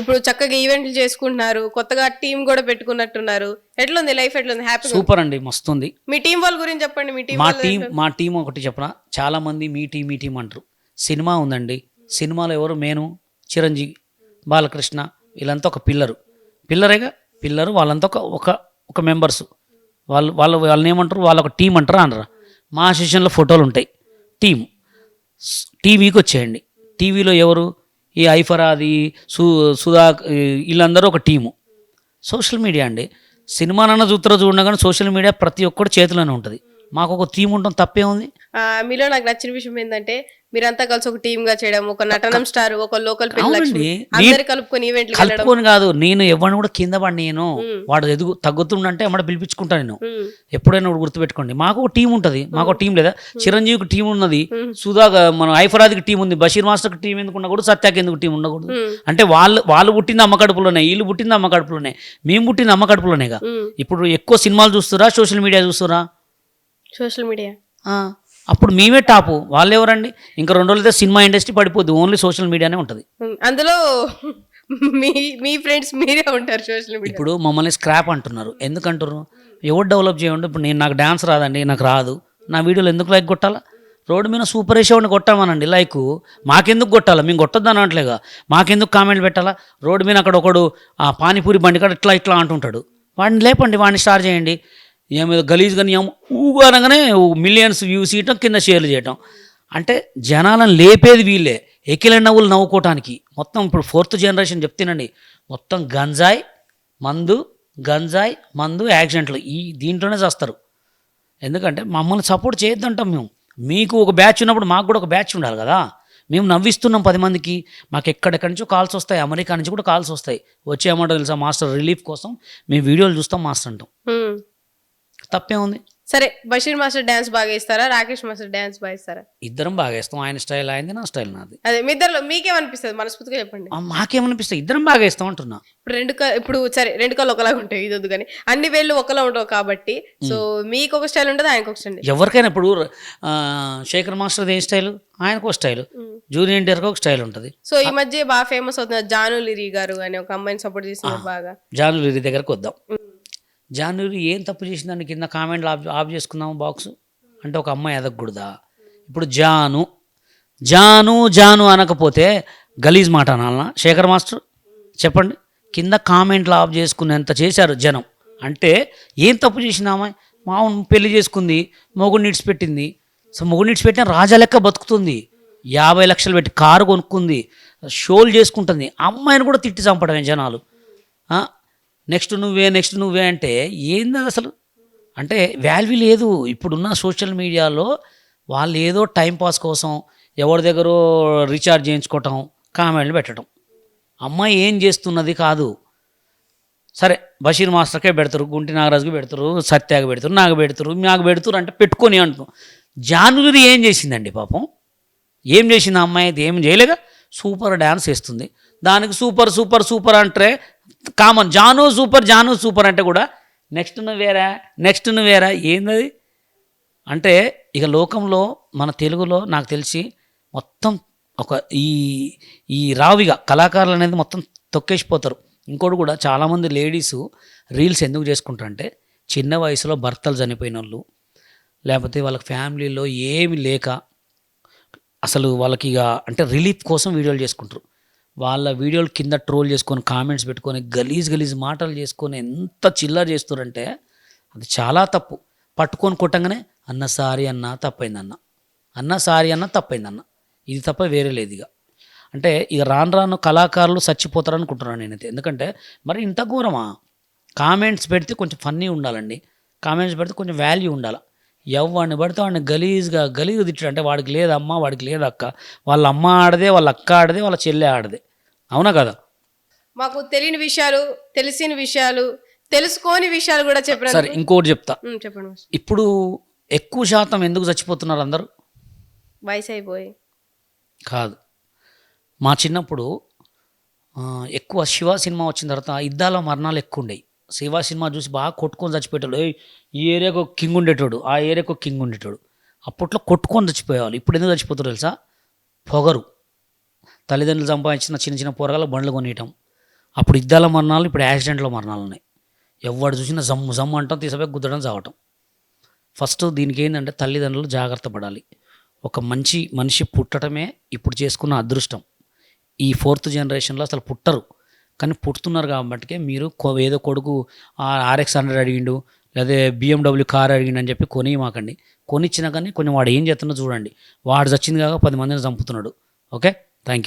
ఇప్పుడు చక్కగా ఈవెంట్లు చేసుకుంటున్నారు, కొత్తగా టీం కూడా పెట్టుకున్నట్టున్నారు. ఎట్లుంది లైఫ్, ఎట్లుంది? హ్యాపీ? సూపర్ అండి, మస్తుంది. మీ టీం వాళ్ళ గురించి చెప్పండి. మీ టీం మా టీం ఒకటి చెప్పనా, చాలా మంది మీ టీం అంటారు. సినిమా ఉందండి, సినిమాలో ఎవరు మేను, చిరంజీవి, బాలకృష్ణ, వీళ్ళంతా ఒక పిల్లరేగా పిల్లరు, వాళ్ళంతా ఒక మెంబర్స్. వాళ్ళని ఏమంటారు, వాళ్ళ ఒక టీం అంటారా అనరా. మా సెషన్లో ఫోటోలు ఉంటాయి. టీవీకి వచ్చేయండి. టీవీలో ఎవరు, ఈ ఐఫరాది, సుధా, వీళ్ళందరూ ఒక టీము. సోషల్ మీడియా అండి, సినిమానన్నా చూడగా కానీ సోషల్ మీడియా ప్రతి ఒక్కటి చేతిలోనే ఉంటుంది. మాకు ఒక టీం ఉండడం తప్పే ఉంది. మీలో నాకు నచ్చిన విషయం ఏంటంటే మీరంతా కలిసి ఒక టీమ్ గా చేయడం, ఒక నటనం స్టార్, ఒక లోకల్ అందరు కలుపుకొని ఈవెంట్లు కలుపుకొని కాదు, నేను ఎవరిని కూడా కింద పడి నేను వాడు తగ్గుతుండంటే ఎమ్మడ పిలిపించుకుంటా. నేను ఎప్పుడైనా గుర్తుపెట్టుకోండి, మాకు ఒక టీం ఉంటుంది. మాకు ఒక టీం లేదా, చిరంజీవికి టీం ఉన్నది, సుధా మన ఐఫరాదికి టీం ఉంది, బషీర్ మాస్టర్కి టీం ఎందుకు ఉండకూడదు, సత్యాకి ఎందుకు టీం ఉండకూడదు? అంటే వాళ్ళు పుట్టింది అమ్మ కడుపులోనే, వీళ్ళు పుట్టింది అమ్మ కడుపులోనే, మేము పుట్టింది అమ్మ కడుపులోనేగా. ఇప్పుడు ఎక్కువ సినిమాలు చూస్తురా, సోషల్ మీడియా చూస్తురా? Social media. అప్పుడు మేమే టాపు, వాళ్ళు ఎవరండి? ఇంకా 2 రోజులైతే సినిమా ఇండస్ట్రీ పడిపోద్ది, ఓన్లీ సోషల్ మీడియానే ఉంటుంది. అందులో మీ ఫ్రెండ్స్ మీరే ఉంటారు సోషల్ మీడియా. ఇప్పుడు మమ్మల్ని స్క్రాప్ అంటున్నారు, ఎందుకంటారు? ఎవరు డెవలప్ చేయండి? ఇప్పుడు నాకు డాన్స్ రాదండి, నాకు రాదు, నా వీడియోలు ఎందుకు లైక్ కొట్టాలా? రోడ్డు మీద సూపర్ వేసేవాడిని కొట్టామనండి లైక్, మాకెందుకు కొట్టాలా? మేము కొట్టొద్దు అని అనట్లేగా, మాకెందుకు కామెంట్లు పెట్టాలా? రోడ్డు మీద అక్కడ ఒకడు ఆ పానీపూరి బండి కాడ ఇట్లా అంటుంటాడు, వాడిని లేపండి, వాడిని స్టార్ట్ చేయండి. ఏమేదో గలీజ్ కానీ ఊగా అనగానే మిలియన్స్ వ్యూస్ ఇవ్వటం, కింద షేర్లు చేయటం. అంటే జనాలను లేపేది వీళ్ళే, ఎకిల నవ్వులు నవ్వుకోవటానికి. మొత్తం ఇప్పుడు 4th జనరేషన్ చెప్తేనండి, మొత్తం గంజాయి మందు యాక్సిడెంట్లు, దీంట్లోనే చేస్తారు. ఎందుకంటే మమ్మల్ని సపోర్ట్ చేయొద్దంటాం మేము. మీకు ఒక బ్యాచ్ ఉన్నప్పుడు మాకు కూడా ఒక బ్యాచ్ ఉండాలి కదా. మేము నవ్విస్తున్నాం 10 మందికి, మాకు ఎక్కడెక్కడి నుంచో కాల్స్ వస్తాయి, అమెరికా నుంచి కూడా కాల్స్ వస్తాయి. వచ్చేయమంటారు తెలుసా, మాస్టర్ రిలీఫ్ కోసం మేము వీడియోలు చూస్తాం మాస్టర్ అంటాం. తప్పే ఉంది. సరే, బషీర్ మాస్టర్ డాన్స్ బాగా ఇస్తారా, రాకేష్ మాస్టర్ డాన్స్ బాగా ఇస్తారా? ఇద్దరం బాగా ఇస్తాం, ఆయన స్టైల్ ఆయనది, నా స్టైల్ నాది. అదే మీ ఇద్దరు మీకేమనిపిస్తుంది మనస్ఫూర్తిగా చెప్పండి. మాకేమనిపిస్తుంది, ఇద్దరం బాగా ఇస్తాం అంటున్నా. ఇప్పుడు సరే, 2 కాళ్ళు ఒకలాగా ఉంటాయి, ఇది వద్దు కానీ అన్ని వేళ్ళు ఒకలా ఉండవు కాబట్టి, సో మీకు ఒక స్టైల్ ఉంటుంది, ఆయనకు ఒక స్టైల్. ఎవరికైనా ఇప్పుడు శేఖర్ మాస్టర్ ఏ స్టైల్, ఆయనకు ఒక స్టైల్, జూనియర్ ఎన్టీఆర్కి ఒక స్టైల్ ఉంటుంది. సో ఈ మధ్య బాగా ఫేమస్ అవుతున్నారు జాను లిరి గారు అని ఒక అమ్మాయిని సపోర్ట్ చేస్తున్నారు బాగా. జాను లిరి దగ్గరకు వద్దాం. జాన్వరి ఏం తప్పు చేసిందని కింద కామెంట్లు ఆఫ్ చేసుకుందాము బాక్స్ అంటే, ఒక అమ్మాయి ఎదగకూడదా? ఇప్పుడు జాను అనకపోతే గలీజ్ మాట అనాలనా శేఖర్ మాస్టర్? చెప్పండి. కింద కామెంట్లు ఆఫ్ చేసుకునేంత చేశారు జనం. అంటే ఏం తప్పు చేసింది అమ్మాయి? మామూలు పెళ్లి చేసుకుంది, మొగుడిని ఇడిచిపెట్టింది. సో మొగుడిని ఇడిచిపెట్టిన రాజా లెక్క బతుకుతుంది, 50 లక్షలు పెట్టి కారు కొనుక్కుంది, షోలు చేసుకుంటుంది. అమ్మాయిని కూడా తిట్టి చంపడమే జనాలు. నెక్స్ట్ నువ్వే అంటే ఏంది అసలు? అంటే వాల్యూ లేదు. ఇప్పుడున్న సోషల్ మీడియాలో వాళ్ళు ఏదో టైంపాస్ కోసం ఎవరి దగ్గర రీఛార్జ్ చేయించుకోవటం, కామెంట్లు పెట్టడం. అమ్మాయి ఏం చేస్తున్నది కాదు. సరే, బషీర్ మాస్టర్కే పెడతారు, గుంటి నాగరాజుకి పెడతారు, సత్యాకి పెడతారు, నాకు పెడతారు అంటే పెట్టుకొని అంటున్నాం. జానురి ఏం చేసిందండి పాపం? ఏం చేసింది అమ్మాయి? అయితే ఏం చేయలేగా, సూపర్ డ్యాన్స్ వేస్తుంది. దానికి సూపర్ అంటే కామన్. జాను సూపర్ అంటే కూడా నెక్స్ట్ నువ్వేరా ఏందది? అంటే ఇక లోకంలో మన తెలుగులో నాకు తెలిసి మొత్తం ఒక ఈ రావిగా కళాకారులు అనేది మొత్తం తొక్కేసిపోతారు. ఇంకోటి కూడా చాలామంది లేడీసు రీల్స్ ఎందుకు చేసుకుంటారంటే, చిన్న వయసులో భర్తలు చనిపోయిన వాళ్ళు, లేకపోతే వాళ్ళ ఫ్యామిలీలో ఏమి లేక అసలు వాళ్ళకి ఇక అంటే రిలీఫ్ కోసం వీడియోలు చేసుకుంటారు. వాళ్ళ వీడియోలు కింద ట్రోల్ చేసుకొని, కామెంట్స్ పెట్టుకొని, గలీజ్ మాటలు చేసుకొని ఎంత చిల్లర చేస్తారంటే అది చాలా తప్పు. పట్టుకొని కొట్టంగానే అన్న సారీ అన్న తప్పైందన్న, ఇది తప్ప వేరే లేదు. ఇక అంటే ఇక రాను కళాకారులు చచ్చిపోతారు అనుకుంటున్నాను నేనైతే. ఎందుకంటే మరి ఇంత ఘోరమా? కామెంట్స్ పెడితే కొంచెం ఫన్నీ ఉండాలండి, కామెంట్స్ పెడితే కొంచెం వాల్యూ ఉండాలి. ఎవరిని పడితే వాడిని గలీజ్ తిట్టాడు అంటే వాడికి లేదమ్మ, వాడికి లేదక్క, వాళ్ళ అమ్మ ఆడదే, వాళ్ళ అక్క ఆడదే, వాళ్ళ చెల్లె ఆడదే. అవునా కదా? మాకు తెలియని విషయాలు, తెలిసిన విషయాలు, తెలుసుకోని విషయాలు కూడా చెప్పండి. సరే, ఇంకోటి చెప్తా. చెప్పండి. ఇప్పుడు ఎక్కువ శాతం ఎందుకు చచ్చిపోతున్నారు అందరూ? వయసు అయిపోయి కాదు. మా చిన్నప్పుడు ఎక్కువ శివ సినిమా వచ్చిన తర్వాత యుద్ధాల మరణాలు ఎక్కువ ఉండేవి. శివ సినిమా చూసి బాగా కొట్టుకొని చచ్చిపోయేటోడు. ఈ ఏరియాకు ఒక కింగ్ ఉండేటోడు, ఆ ఏరియాకు ఒక కింగ్ ఉండేటోడు. అప్పట్లో కొట్టుకొని చచ్చిపోయేవాళ్ళు. ఇప్పుడు ఎందుకు చచ్చిపోతారు తెలుసా? పొగరు. తల్లిదండ్రులు సంపాదించిన చిన్న పోరగాళ్ళ బండ్లు కొనియటం, అప్పుడు యుద్ధాల మరణాలు, ఇప్పుడు యాక్సిడెంట్ల మరణాలు ఉన్నాయి. ఎవడు చూసినా జమ్ము జమ్ము అంటాం, తీసపోయి గుద్దడం చావటం. ఫస్ట్ దీనికి ఏంటంటే తల్లిదండ్రులు జాగ్రత్త పడాలి. ఒక మంచి మనిషి పుట్టడమే ఇప్పుడు చేసుకున్న అదృష్టం. ఈ 4th జనరేషన్లో అసలు పుట్టరు, కానీ పుట్టుతున్నారు కాబట్టి మీరు ఏదో కొడుకు RX 100 అడిగిండు, లేదా BMW కార్ అడిగిండు అని చెప్పి కొనిమాకండి. కొనిచ్చినా కానీ కొన్ని వాడు ఏం చేస్తున్నా చూడండి. వాడు చచ్చింది కాక 10 మందిని చంపుతున్నాడు. Okay, thank you.